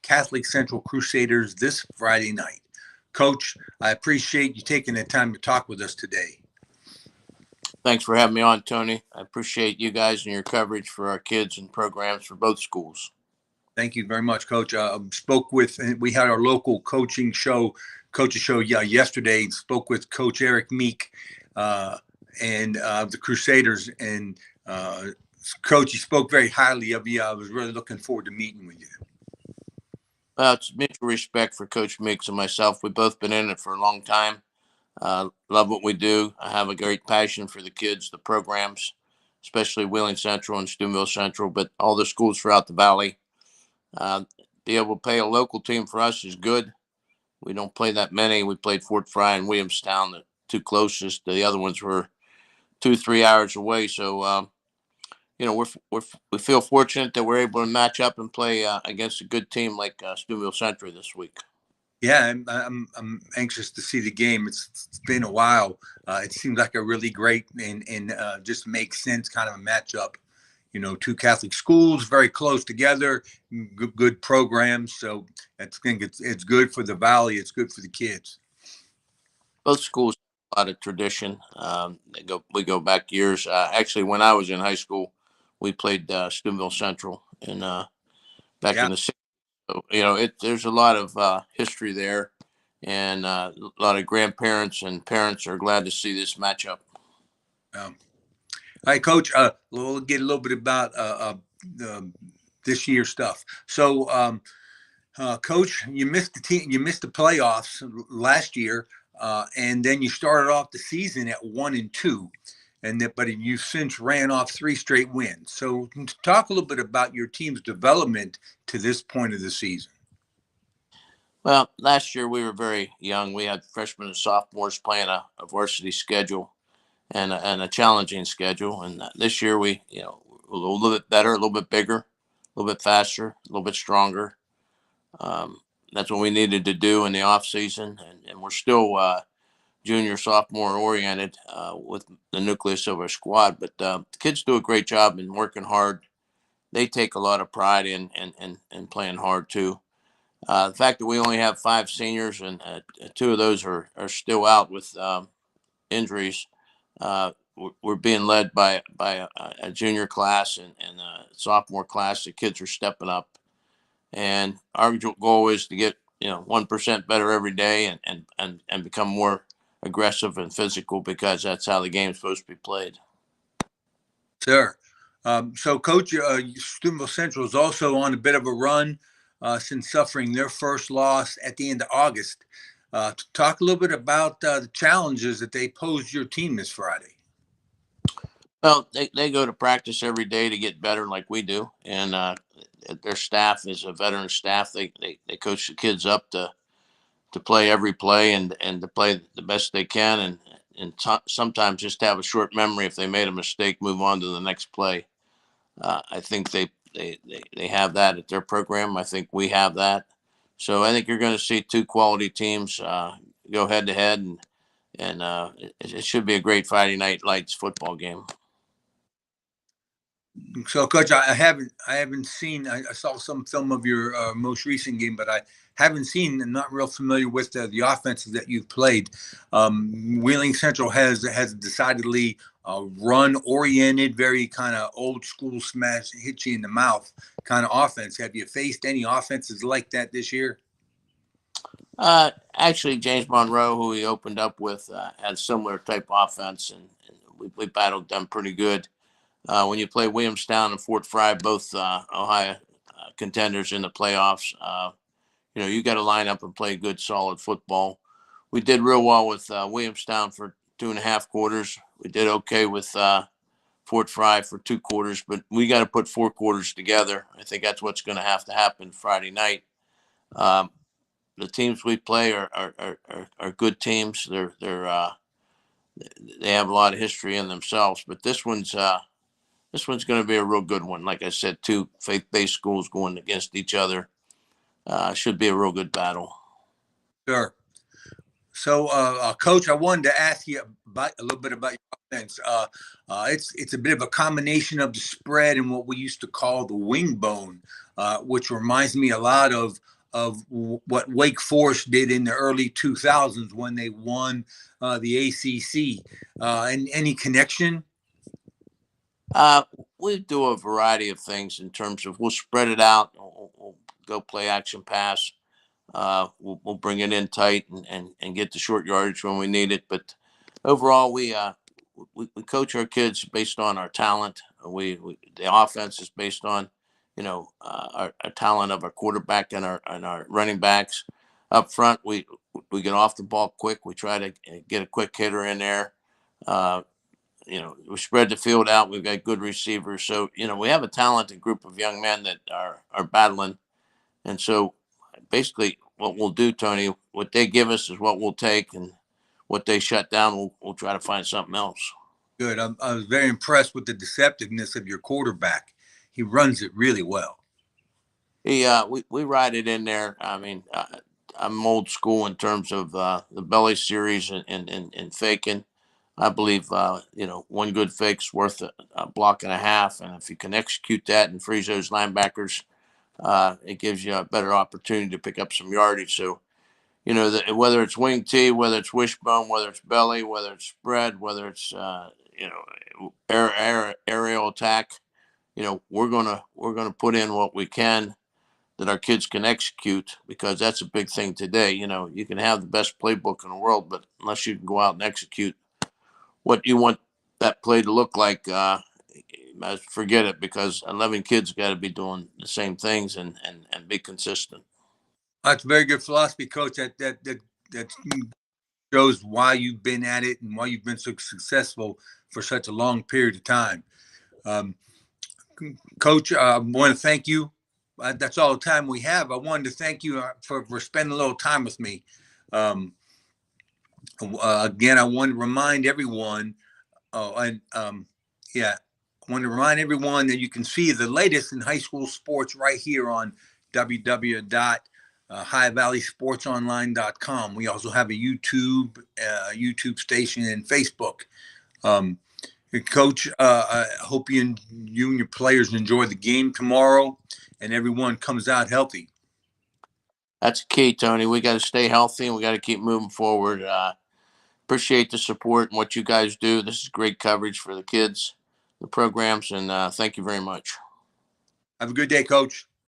Catholic Central Crusaders this Friday night. Coach, I appreciate you taking the time to talk with us today. Thanks for having me on, Tony. I appreciate you guys and your coverage for our kids and programs for both schools. Thank you very much, Coach. We had our local coaches show yesterday. Spoke with Coach Eric Meek and the Crusaders. And Coach, he spoke very highly of you. I was really looking forward to meeting with you. It's mutual respect for Coach Meeks and myself. We've both been in it for a long time. Love what we do. I have a great passion for the kids, the programs, especially Wheeling Central and Steubenville Central, but all the schools throughout the valley. Be able to play a local team for us is good. We don't play that many. We played Fort Fry and Williamstown, the two closest. The other ones were 2-3 hours away. So, we feel fortunate that we're able to match up and play against a good team like Steubenville Central this week. Yeah, I'm anxious to see the game. It's been a while. It seems like a really great and just makes sense kind of a matchup. Two Catholic schools very close together, good programs. So I think it's good for the valley. It's good for the kids. Both schools have a lot of tradition. We go back years. Actually, when I was in high school, we played Steubenville Central in back in the 60s. So, there's a lot of history there, and a lot of grandparents and parents are glad to see this matchup. All right, Coach. We'll get a little bit about this year's stuff. So, Coach, you missed the playoffs last year, and then you started off the season at 1-2, but you've since ran off 3 straight wins. So, talk a little bit about your team's development to this point of the season. Well, last year we were very young. We had freshmen and sophomores playing a varsity schedule and a challenging schedule. And this year we, a little bit better, a little bit bigger, a little bit faster, a little bit stronger. That's what we needed to do in the off season, and we're still junior, sophomore oriented with the nucleus of our squad. But the kids do a great job in working hard. They take a lot of pride in playing hard too. The fact that we only have 5 seniors and 2 of those are still out with injuries. We're being led by a junior class and a sophomore class. The kids are stepping up, and our goal is to get 1% better every day and become more aggressive and physical, because that's how the game's supposed to be played. Sure. So, Coach, Steubenville Central is also on a bit of a run since suffering their first loss at the end of August. Talk a little bit about the challenges that they posed your team this Friday. Well, they go to practice every day to get better like we do. And their staff is a veteran staff. They coach the kids up to play every play and to play the best they can. And sometimes just have a short memory. If they made a mistake, move on to the next play. I think they have that at their program. I think we have that. So I think you're going to see 2 quality teams go head to head, and it should be a great Friday Night Lights football game. So, Coach, I haven't seen. I saw some film of your most recent game, but I haven't seen. I'm not real familiar with the offenses that you've played. Wheeling Central has decidedly run-oriented, very kind of old school smash, hit you in the mouth kind of offense. Have you faced any offenses like that this year? Actually, James Monroe, who we opened up with, had similar type offense, and we battled them pretty good. When you play Williamstown and Fort Fry, both Ohio contenders in the playoffs, you got to line up and play good, solid football. We did real well with Williamstown for 2.5 quarters. We did okay with Fort Fry for 2 quarters, but we got to put 4 quarters together. I think that's what's going to have to happen Friday night. The teams we play are good teams. They have a lot of history in themselves, but this one's going to be a real good one. Like I said, 2 faith-based schools going against each other. Should be a real good battle. Sure. Coach, I wanted to ask you about a little bit about your offense. It's a bit of a combination of the spread and what we used to call the wing bone, which reminds me a lot of what Wake Forest did in the early 2000s when they won the ACC. And any connection? Uh, we do a variety of things in terms of we'll spread it out. We'll go play action pass. We'll bring it in tight and get the short yardage when we need it. But overall, we coach our kids based on our talent. The offense is based on our talent of our quarterback and our running backs. Up front, we get off the ball quick. We try to get a quick hitter in there. Uh, we spread the field out. We've got good receivers. So, we have a talented group of young men that are battling. And so basically what we'll do, Tony, what they give us is what we'll take, and what they shut down, we'll try to find something else. Good. I was very impressed with the deceptiveness of your quarterback. He runs it really well. We ride it in there. I mean, I'm old school in terms of the belly series and faking. I believe, one good fake's worth a block and a half. And if you can execute that and freeze those linebackers, it gives you a better opportunity to pick up some yardage. So, whether it's wing T, whether it's wishbone, whether it's belly, whether it's spread, whether it's, aerial attack, we're gonna put in what we can that our kids can execute, because that's a big thing today. You can have the best playbook in the world, but unless you can go out and execute what you want that play to look like, forget it, because 11 kids got to be doing the same things and be consistent. That's a very good philosophy, Coach. That shows why you've been at it and why you've been so successful for such a long period of time. Um, Coach, I want to thank you. That's all the time we have. I wanted to thank you for spending a little time with me. Um, Again, I want to remind everyone, yeah, I want to remind everyone that you can see the latest in high school sports right here on www.highvalleysportsonline.com. We also have a YouTube station and Facebook. Um, Coach, I hope you and your players enjoy the game tomorrow, and everyone comes out healthy. That's key, Tony. We got to stay healthy, and we got to keep moving forward. Appreciate the support and what you guys do. This is great coverage for the kids, the programs, and thank you very much. Have a good day, Coach.